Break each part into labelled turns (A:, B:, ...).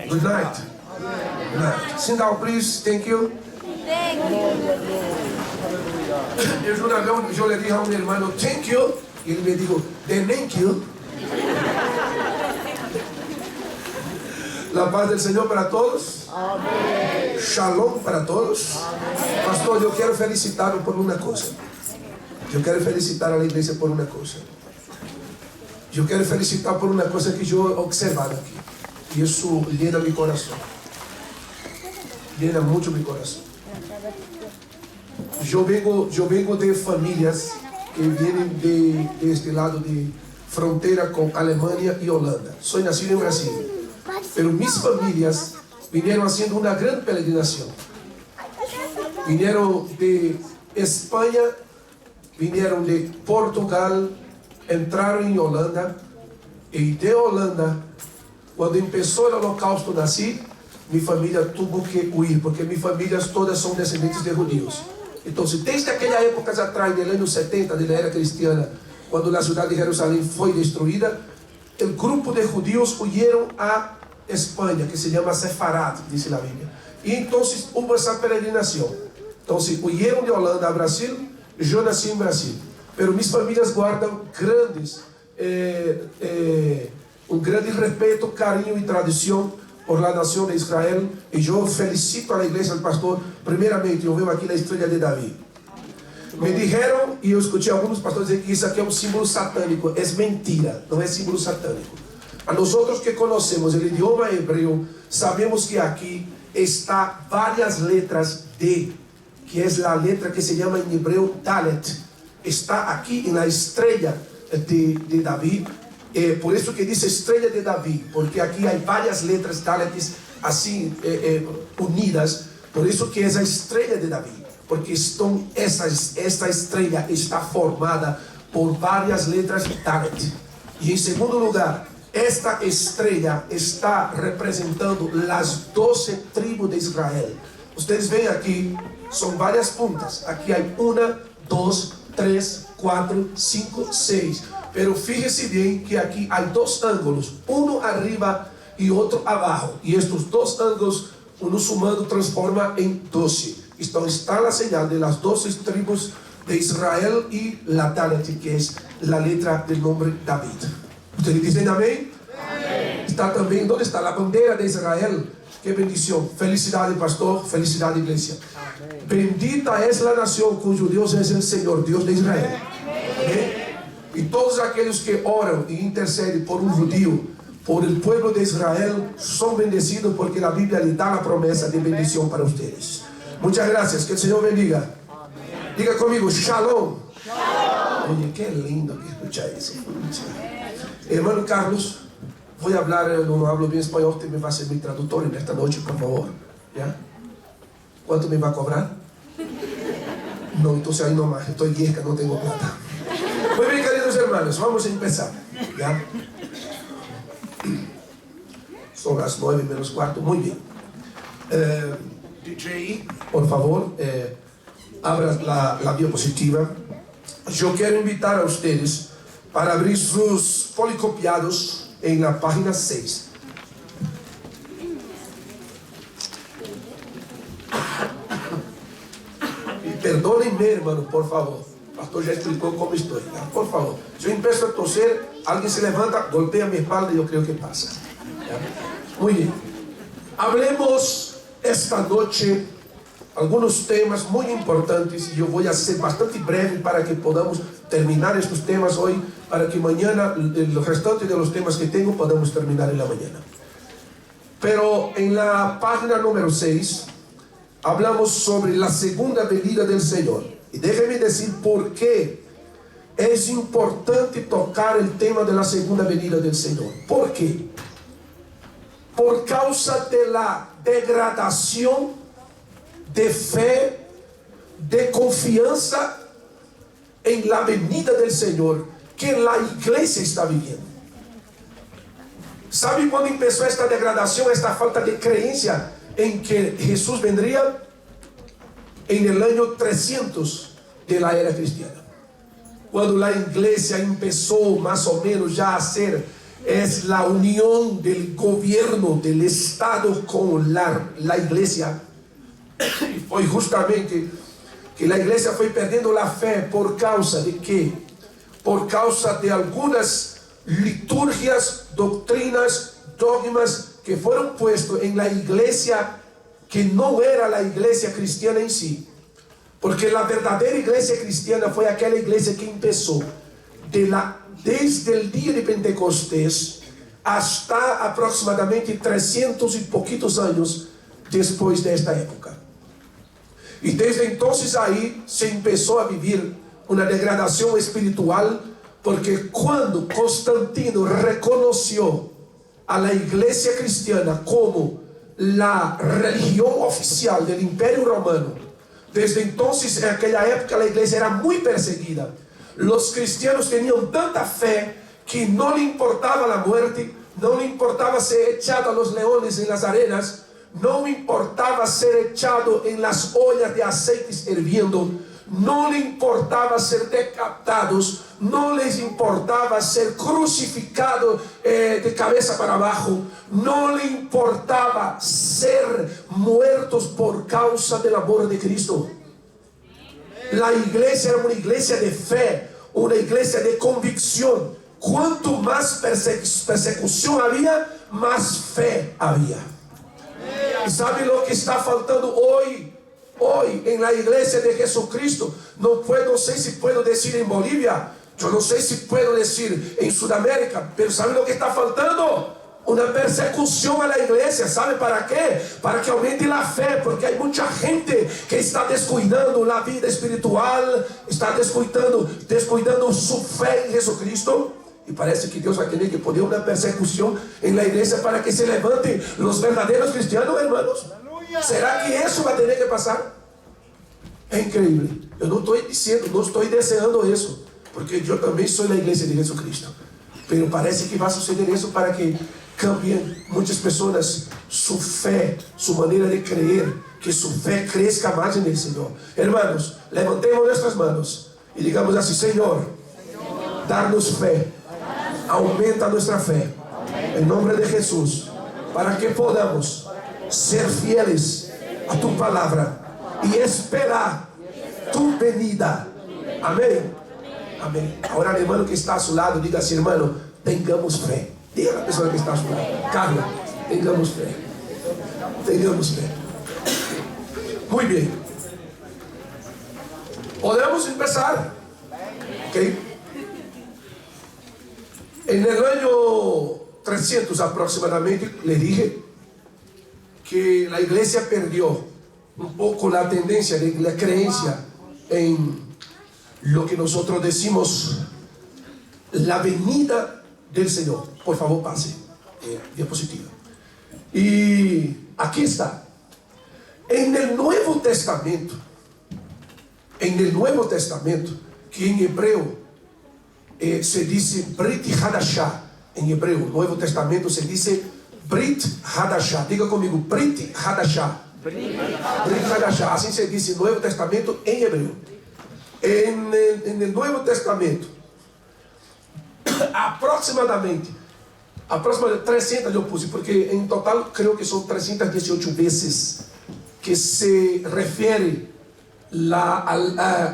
A: Good night. Good night. Sit down, please. Thank you. Yo le dije a un hermano, thank you. Y él me dijo, thank you. La paz del Señor para todos. Amén. Shalom para todos. Amén. Pastor, yo quiero felicitarlo por una cosa. Yo quiero felicitar a la iglesia por una cosa. Yo quiero felicitar por una cosa que yo he observado aquí. Y eso llena mi corazón. Llena mucho mi corazón. Yo vengo de familias que vienen de este lado de frontera con Alemania y Holanda. Soy nacido en Brasil. Pero mis familias vinieron haciendo una gran peregrinación. Vinieron de España, vinieron de Portugal, entraron en Holanda. Y de Holanda, cuando empezó el holocausto nazi, mi familia tuvo que huir, porque mis familias todas son descendientes de judíos. Entonces, desde aquella época atrás, del año 70, de la era cristiana, cuando la ciudad de Jerusalén fue destruida, el grupo de judíos huyeron a España, que se llama Sefarad, dice la Biblia. Y entonces hubo esa peregrinación. Entonces huyeron de Holanda a Brasil. Yo nací en Brasil, pero mis familias guardan un grande respeto, cariño y tradición por la nación de Israel. Y yo felicito a la iglesia, al pastor. Primeramente, yo veo aquí la estrella de David. Me dijeron, y yo escuché a algunos pastores decir que eso aquí es un símbolo satánico. Es mentira, no es símbolo satánico. A nosotros que conocemos el idioma hebreo, sabemos que aquí está varias letras D, que es la letra que se llama en hebreo Dalet. Está aquí en la estrella de David. Por eso que dice estrella de David, porque aquí hay varias letras Dalets así unidas. Por eso que es la estrella de David, porque esta estrella está formada por varias letras Dalet. Y en segundo lugar, esta estrella está representando las 12 tribus de Israel. Ustedes ven aquí, son varias puntas. Aquí hay 1, 2, 3, 4, 5, 6. Pero fíjese bien que aquí hay dos ángulos, uno arriba y otro abajo. Y estos dos ángulos, uno sumando, transforma en 12. Está la señal de las 12 tribus de Israel y la Dalet, que es la letra del nombre David. ¿Ustedes dicen amén? Amén. Está también, ¿dónde está la bandera de Israel? Qué bendición. Felicidades, pastor. Felicidades, iglesia. Amén. Bendita es la nación cuyo Dios es el Señor, Dios de Israel. Amén. Y todos aquellos que oran y interceden por un judío, por el pueblo de Israel, son bendecidos, porque la Biblia les da la promesa de bendición para ustedes. Muchas gracias. Que el Señor bendiga. Amén. Diga conmigo, Shalom. Shalom. Oye, qué lindo que escuchar eso. Hermano Carlos, voy a hablar, no hablo bien español, usted me va a ser mi traductor en esta noche, por favor. ¿Ya? ¿Cuánto me va a cobrar? No, entonces ahí nomás, estoy vieja, no tengo plata. Muy bien, queridos hermanos, vamos a empezar. ¿Ya? Son las 9:45, muy bien. DJ, por favor, abra la diapositiva. Yo quiero invitar a ustedes para abrir sus policopiados en la página 6. Y perdónenme, hermano, por favor. El pastor ya explicó cómo estoy. ¿Ya? Por favor, si yo empiezo a toser, alguien se levanta, golpea mi espalda y yo creo que pasa. ¿Ya? Muy bien. Hablemos esta noche algunos temas muy importantes, y yo voy a ser bastante breve para que podamos terminar estos temas hoy, para que mañana el restante de los temas que tengo podamos terminar en la mañana. Pero en la página número 6 hablamos sobre la segunda venida del Señor, y déjeme decir por qué es importante tocar el tema de la segunda venida del Señor. ¿Por qué? Por causa de la degradación de fe, de confianza en la venida del Señor que la iglesia está viviendo. ¿Sabe cuándo empezó esta degradación, esta falta de creencia en que Jesús vendría? En el año 300 de la era cristiana, cuando la iglesia empezó más o menos ya a ser es la unión del gobierno, del Estado con la iglesia. Y fue justamente que la iglesia fue perdiendo la fe por causa de qué? Por causa de algunas liturgias, doctrinas, dogmas que fueron puestos en la iglesia que no era la iglesia cristiana en sí. Porque la verdadera iglesia cristiana fue aquella iglesia que empezó desde el día de Pentecostés hasta aproximadamente 300 y poquitos años después de esta época. Y desde entonces ahí se empezó a vivir una degradación espiritual, porque cuando Constantino reconoció a la iglesia cristiana como la religión oficial del Imperio Romano, desde entonces en aquella época la iglesia era muy perseguida. Los cristianos tenían tanta fe que no le importaba la muerte, no le importaba ser echado a los leones en las arenas, no le importaba ser echado en las ollas de aceites hirviendo, no le importaba ser decapitados, no les importaba ser crucificado de cabeza para abajo, no le importaba ser muertos por causa del amor de Cristo. La iglesia era una iglesia de fe, una iglesia de convicción. Cuanto más persecución había, más fe había. ¿Y sabe lo que está faltando hoy en la iglesia de Jesucristo? No sé si puedo decir en Bolivia, yo no sé si puedo decir en Sudamérica, pero ¿sabe lo que está faltando? Una persecución a la iglesia. ¿Sabe para qué? Para que aumente la fe, porque hay mucha gente que está descuidando la vida espiritual, está descuidando su fe en Jesucristo. Y parece que Dios va a tener que poner una persecución en la iglesia para que se levanten los verdaderos cristianos, hermanos. ¿Será que eso va a tener que pasar? Es increíble. Yo no estoy diciendo, no estoy deseando eso, porque yo también soy la iglesia de Jesucristo. Pero parece que va a suceder eso para que cambien muchas personas su fe, su manera de creer, que su fe crezca más en el Señor. Hermanos, levantemos nuestras manos y digamos así: Señor, darnos fe, aumenta nuestra fe, en nombre de Jesús, para que podamos ser fieles a tu palabra y esperar tu venida. Amén. Amén. Ahora el hermano que está a su lado, diga así: hermano, tengamos fe. Diga a la persona que está a su lado: Carla, tengamos fe. Tengamos fe. Muy bien. Podemos empezar. ¿Ok? En el año 300 aproximadamente, le dije que la iglesia perdió un poco la tendencia de la creencia en lo que nosotros decimos la venida del Señor. Por favor, pase diapositiva. Y aquí está. En el Nuevo Testamento, que en hebreo se dice Brit Hadashah. En hebreo, Nuevo Testamento se dice Brit Hadashah. Diga conmigo: Brit Hadashah. Brit Hadashah. Así se dice Nuevo Testamento en hebreo. En el Nuevo Testamento, aproximadamente 300 yo puse, porque en total creo que son 318 veces que se refiere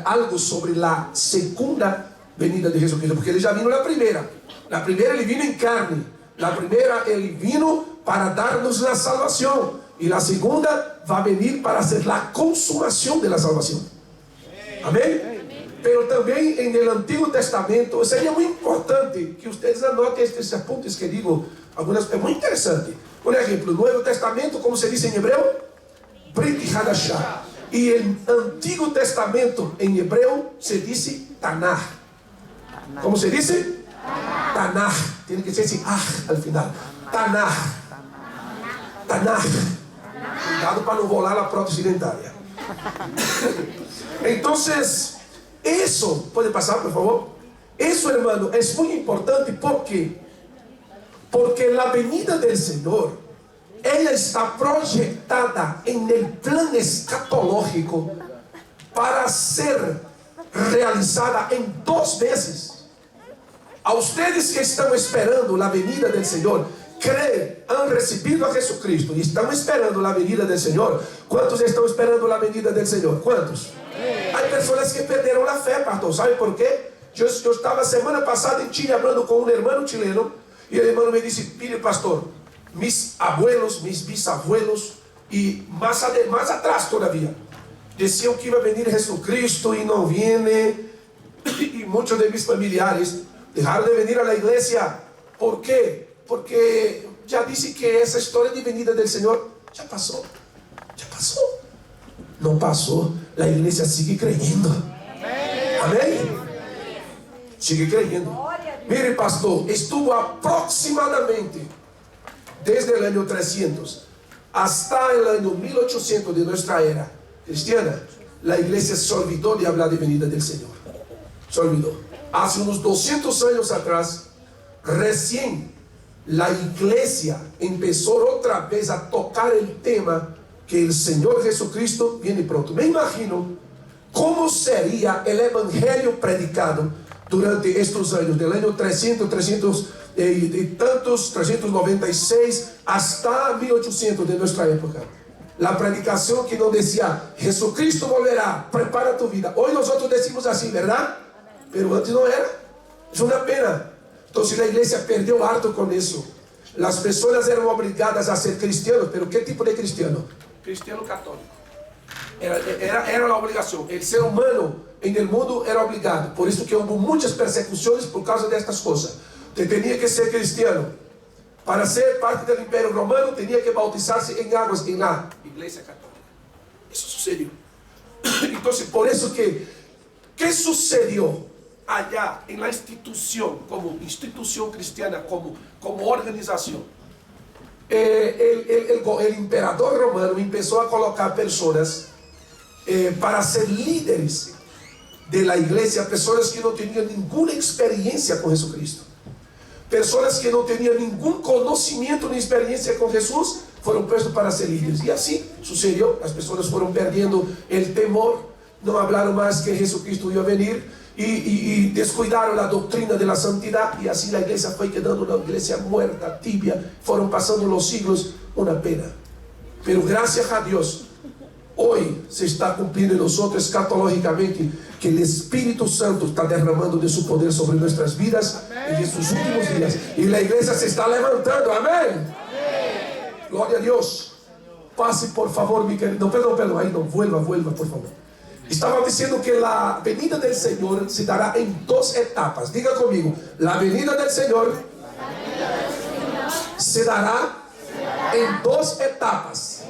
A: algo sobre la segunda venida de Jesucristo, porque ele já vino la primera ele vino en carne, la primera él vino para darnos la salvación, y la segunda va a venir para hacer la consumación de la salvación. Amén. Pero también en el Antiguo Testamento sería muy importante que ustedes anoten estos apuntes que digo, algunas, es muy interesante. Por ejemplo, el Nuevo Testamento, como se dice en hebreo, Brit Hadashah. Y el Antiguo Testamento en hebreo se dice Tanaj. ¿Cómo se dice? Tanaj. Tiene que ser así, al final. Tanaj. Cuidado para no volar la proto-occidentária. Entonces, eso, puede pasar por favor. Eso, hermano, es muy importante. ¿Por qué? Porque la venida del Señor, ella está proyectada en el plan escatológico para ser realizada en 2 veces. A ustedes que estão esperando a venida do Senhor, creen, han recibido a Jesucristo e estão esperando a venida do Senhor. ¿Cuántos estão esperando a venida do Senhor? ¿Cuántos? Há pessoas que perderam a fé, pastor. ¿Sabe por quê? Eu estava semana passada em Chile falando com um irmão chileno e o irmão me disse: mire, pastor, mis abuelos, mis bisabuelos e mais atrás todavía diziam que ia venir Jesucristo e não viene, e muitos de mis familiares deixaram de venir a la igreja. ¿Por quê? Porque já disse que essa história de venida do Senhor já passou. Já passou. Não passou. A igreja sigue creyendo. Amém? Sigue creyendo. Mire, pastor, estuvo aproximadamente desde o ano 300 hasta o ano 1800 de nossa era cristiana. A igreja se olvidou de falar de venida do Senhor. Se olvidou. Há uns 200 anos atrás, recién la iglesia empezó otra vez a tocar el tema que el Señor Jesucristo viene pronto. Me imagino cómo sería el evangelio predicado durante estos años, del año 300, 396 hasta 1800 de nuestra época. La predicación que nos decía: Jesucristo volverá, prepara tu vida. Hoy nosotros decimos así, ¿verdad? Pero antes no era. Es una pena. Entonces la iglesia perdió harto con eso. Las personas eran obligadas a ser cristianos, pero ¿qué tipo de cristiano? Cristiano católico. Era la obligación. El ser humano en el mundo era obligado. Por eso que hubo muchas persecuciones por causa de estas cosas. Usted tenía que ser cristiano. Para ser parte del Imperio Romano tenía que bautizarse en aguas en la iglesia católica. Eso sucedió. Entonces, por eso que, ¿qué sucedió allá en la institución, como institución cristiana, como organización? El imperador romano empezó a colocar personas para ser líderes de la iglesia, personas que no tenían ninguna experiencia con Jesucristo, personas que no tenían ningún conocimiento ni experiencia con Jesús, fueron puestos para ser líderes. Y así sucedió. Las personas fueron perdiendo el temor, no hablaron más que Jesucristo iba a venir, y descuidaron la doctrina de la santidad, y así la iglesia fue quedando una iglesia muerta, tibia. Fueron pasando los siglos, una pena. Pero gracias a Dios, hoy se está cumpliendo en nosotros escatológicamente que el Espíritu Santo está derramando de su poder sobre nuestras vidas en estos últimos días, y la iglesia se está levantando. Amén. Gloria a Dios. Pase por favor, mi querido. No, perdón, ahí no, vuelva por favor. Estaba diciendo que la venida del Señor se dará en dos etapas. Diga conmigo: la venida del Señor se dará en dos etapas.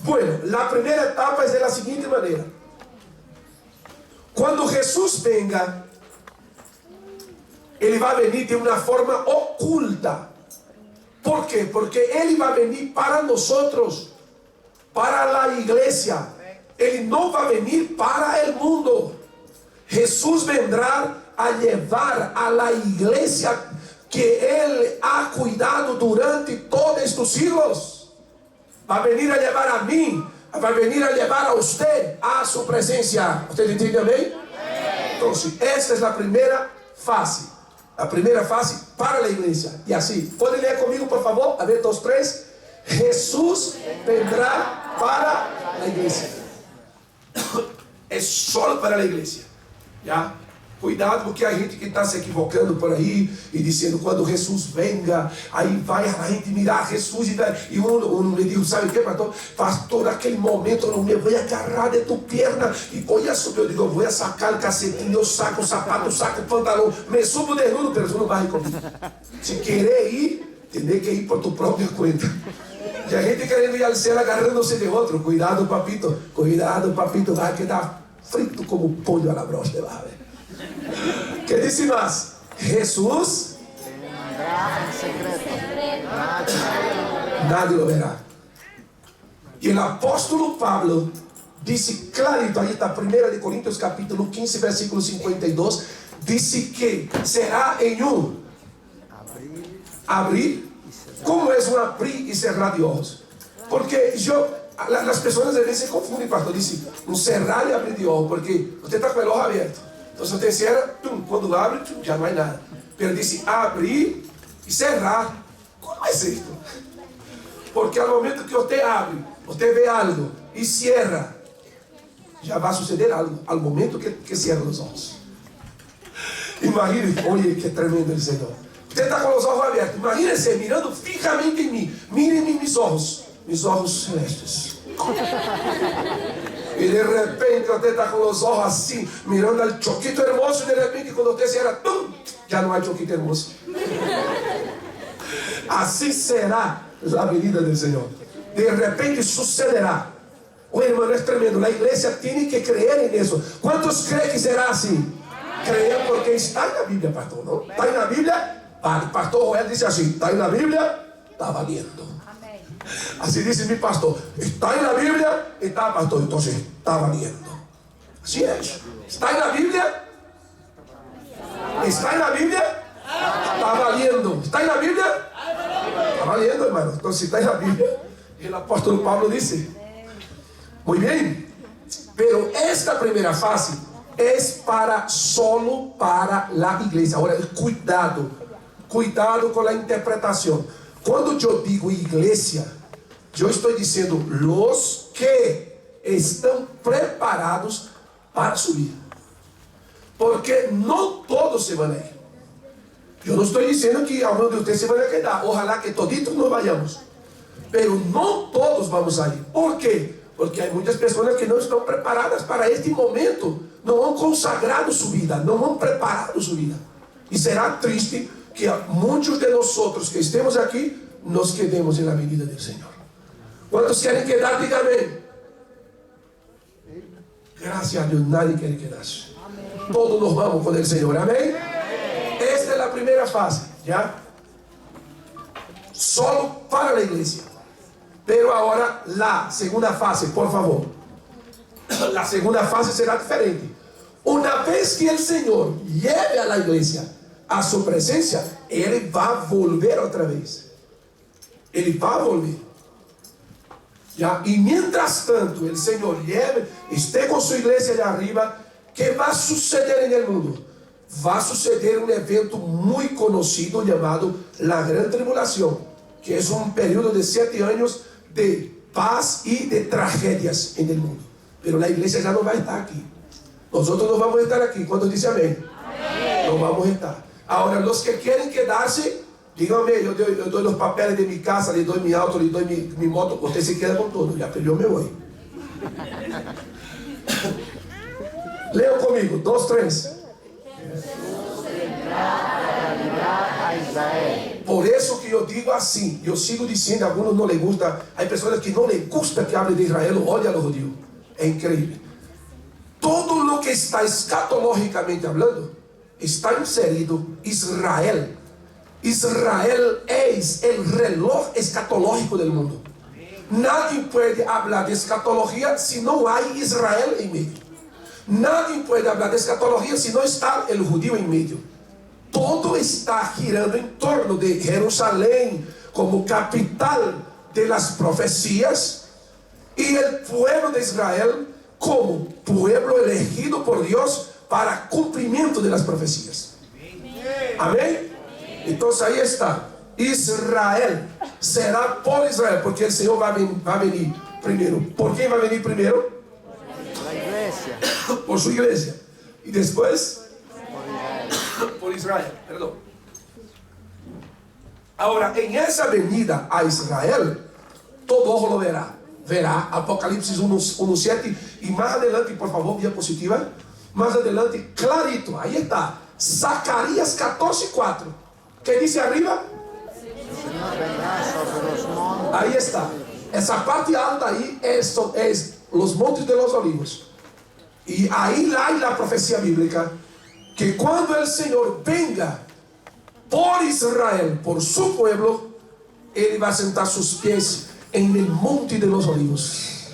A: Bueno, la primera etapa es de la siguiente manera: cuando Jesús venga, Él va a venir de una forma oculta. ¿Por qué? Porque Él va a venir para nosotros, para la iglesia. Él no va a venir para el mundo. Jesús vendrá a llevar a la iglesia que Él ha cuidado durante todos estos siglos. Va a venir a llevar a mí, va a venir a llevar a usted a su presencia. ¿Usted entiende amén? Entonces, esta es la primera fase. La primera fase para la iglesia. Y así, ¿pueden leer conmigo por favor? A ver, 2, 3. Jesús vendrá para la iglesia. Es solo para la iglesia. ¿Ya? Cuidado, porque hay gente que está se equivocando por ahí y diciendo: cuando Jesús venga, ahí vai a gente mirar a Jesús, y uno me dijo: ¿sabe qué, pastor? Aquel momento no me voy a agarrar de tu pierna y voy a subir. Yo digo: voy a sacar el cacetín, yo saco el zapato, saco el pantalón, me subo desnudo, pero eso no va conmigo. Si quieres ir, tienes que ir por tu propia cuenta. Y hay gente queriendo ir al cielo agarrándose de otro. Cuidado, papito, va a quedar frito como un pollo a la brocha, va a ver. ¿Qué dice más? Jesús vendrá en secreto. Nadie lo verá. Y el apóstol Pablo dice clarito, ahí está 1 Corintios capítulo 15, versículo 52, dice que será en un abrir. ¿Cómo es un abrir y cerrar de ojos? Porque las personas a veces se confunden, pastor. Dicen un cerrar y abrir de ojos, porque usted está con el ojo abierto. Entonces usted cierra, cuando abre, ya no hay nada. Pero dice abrir y cerrar. ¿Cómo es esto? Porque al momento que usted abre, usted ve algo y cierra, ya va a suceder algo al momento que cierra los ojos. Imagínese, oye, qué tremendo el Señor. Usted está con los ojos abiertos, imagínese mirando fijamente en mí. Miren mis ojos celestes. Y de repente usted está con los ojos así, mirando al choquito hermoso, y de repente cuando usted cierra, ¡tum!, ya no hay choquito hermoso. Así será la venida del Señor. De repente sucederá. Oye, hermano, es tremendo. La iglesia tiene que creer en eso. ¿Cuántos creen que será así? Creer porque está en la Biblia, pastor, ¿no? Está en la Biblia. El pastor Joel dice así: está en la Biblia, está valiendo. Así dice mi pastor: está en la Biblia, está, pastor, entonces está valiendo. Así es. Está en la Biblia. Está en la Biblia, está valiendo. Está en la Biblia, está valiendo, hermano. Entonces, si está en la Biblia, el apóstol Pablo dice: muy bien, pero esta primera fase es solo para la iglesia. Ahora, cuidado con la interpretación. Cuando yo digo iglesia, yo estoy diciendo los que están preparados para subir. Porque no todos se van a ir. Yo no estoy diciendo que algunos de ustedes se van a quedar. Ojalá que toditos nos vayamos. Pero no todos vamos a ir. ¿Por qué? Porque hay muchas personas que no están preparadas para este momento. No han consagrado su vida, no han preparado su vida. Y será triste que muchos de nosotros que estemos aquí nos quedemos en la venida del Señor. ¿Cuántos quieren quedar? Díganme. Gracias a Dios, nadie quiere quedarse. Todos nos vamos con el Señor, amén. Esta es la primera fase, ¿ya? Solo para la iglesia. Pero ahora la segunda fase, por favor. La segunda fase será diferente. Una vez que el Señor lleve a la iglesia a su presencia, Él va a volver otra vez. Él va a volver. ¿Ya? Y mientras tanto el Señor esté con su iglesia allá arriba, ¿qué va a suceder en el mundo? Va a suceder un evento muy conocido llamado la Gran Tribulación, que es un periodo de 7 años de paz y de tragedias en el mundo. Pero la iglesia ya no va a estar aquí. Nosotros no vamos a estar aquí. ¿Cuántos dicen amén? Amén. No vamos a estar. Ahora, los que quieren quedarse, díganme, yo doy los papeles de mi casa, le doy mi auto, le doy mi moto. Usted se queda con todo, ya, pero yo me voy. Leo conmigo, 2, 3. Por eso que yo digo así, yo sigo diciendo, a algunos no les gusta, hay personas que no les gusta que hable de Israel, odia a los judíos. Es increíble. Todo lo que está escatológicamente hablando, está inserido Israel. Israel es el reloj escatológico del mundo. Nadie puede hablar de escatología si no hay Israel en medio. Nadie puede hablar de escatología si no está el judío en medio. Todo está girando en torno de Jerusalén como capital de las profecías y el pueblo de Israel como pueblo elegido por Dios para cumplimiento de las profecías. Amén. Entonces ahí está. Israel será por Israel, porque el Señor va a venir primero. ¿Por quién va a venir primero?
B: La iglesia.
A: Por su iglesia. Y después por Israel, perdón. Ahora, en esa venida a Israel, todo ojo lo verá. Verá Apocalipsis 1:7 y más adelante, por favor, diapositiva. Más adelante, clarito, ahí está. Zacarías 14:4. ¿Qué dice arriba? Ahí está. Esa parte alta ahí es los montes de los olivos. Y ahí hay la profecía bíblica que cuando el Señor venga por Israel, por su pueblo, Él va a sentar sus pies en el monte de los olivos.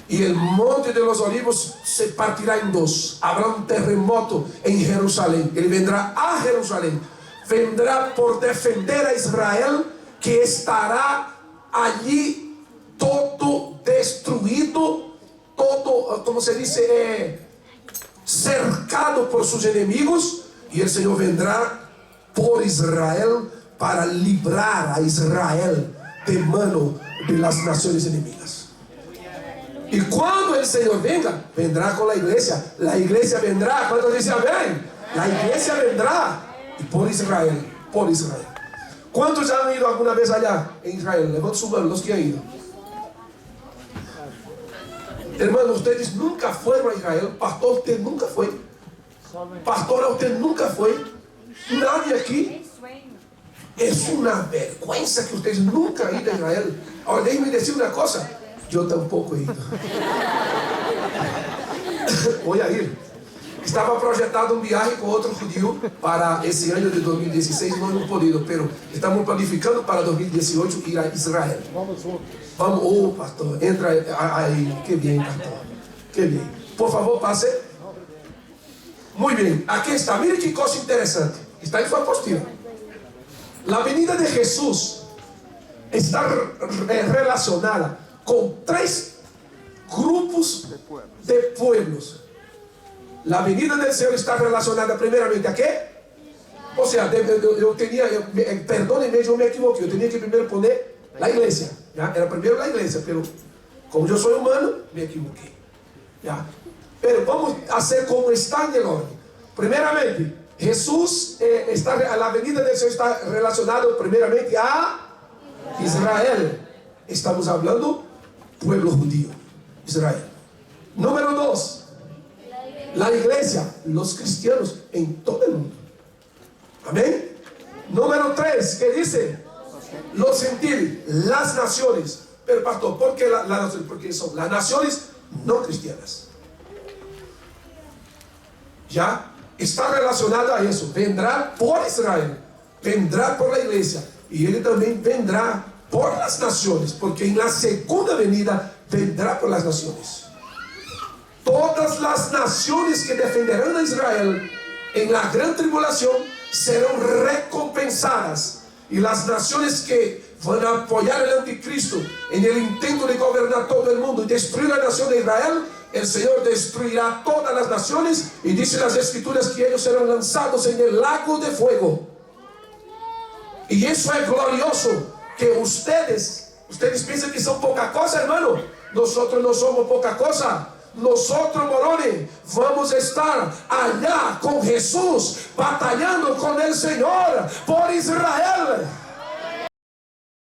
A: Y el monte de los olivos se partirá en dos. Habrá un terremoto en Jerusalén. Él vendrá a Jerusalén. Vendrá por defender a Israel, que estará allí todo destruido, todo, como se dice, cercado por sus enemigos, y el Señor vendrá por Israel para librar a Israel de mano de las naciones enemigas. Y cuando el Señor venga, vendrá con la iglesia vendrá. ¿Cuántos dicen amén? La iglesia vendrá, y por Israel, por Israel. ¿Cuántos ya han ido alguna vez allá en Israel? Levanten su mano los que han ido. Hermano, ustedes nunca fueron a Israel. Pastor, usted nunca fue. Pastora, usted nunca fue. Nadie aquí. Es una vergüenza que ustedes nunca han ido a Israel. Ahora déjenme decir una cosa. Yo tampoco he ido. Voy a ir. Estaba proyectado un viaje con otro judío para ese año de 2016. No hemos podido, pero estamos planificando para 2018 ir a Israel. Vamos, oh pastor, entra ahí. Qué bien, pastor. Qué bien. Por favor, pase. Muy bien, aquí está. Mire qué cosa interesante. Está en su apostila. La venida de Jesús está relacionada con 3 grupos de pueblos. La venida del Señor está relacionada primeramente a qué? O sea, perdónenme, yo me equivoqué. Yo tenía que primero poner la iglesia. ¿Ya? Era primero la iglesia, pero como yo soy humano, me equivoqué. ¿Ya? Pero vamos a hacer como está en el orden. Primeramente, Jesús, la venida del Señor está relacionada primeramente a Israel. Estamos hablando pueblo judío, Israel. Número 2, la iglesia, los cristianos en todo el mundo. Amén. Número 3, ¿qué dice? Los gentiles, las naciones. Pero pastor, ¿por qué porque son las naciones no cristianas? Ya está relacionado a eso. Vendrá por Israel, vendrá por la iglesia, y él también vendrá por las naciones, porque en la segunda venida vendrá por las naciones. Todas las naciones que defenderán a Israel en la gran tribulación serán recompensadas, y las naciones que van a apoyar al anticristo en el intento de gobernar todo el mundo y destruir la nación de Israel, el Señor destruirá todas las naciones, y dice las escrituras que ellos serán lanzados en el lago de fuego. Y eso es glorioso. Que ustedes piensan que son poca cosa, hermano. Nosotros no somos poca cosa. Nosotros, morones, vamos a estar allá con Jesús, batallando con el Señor por Israel.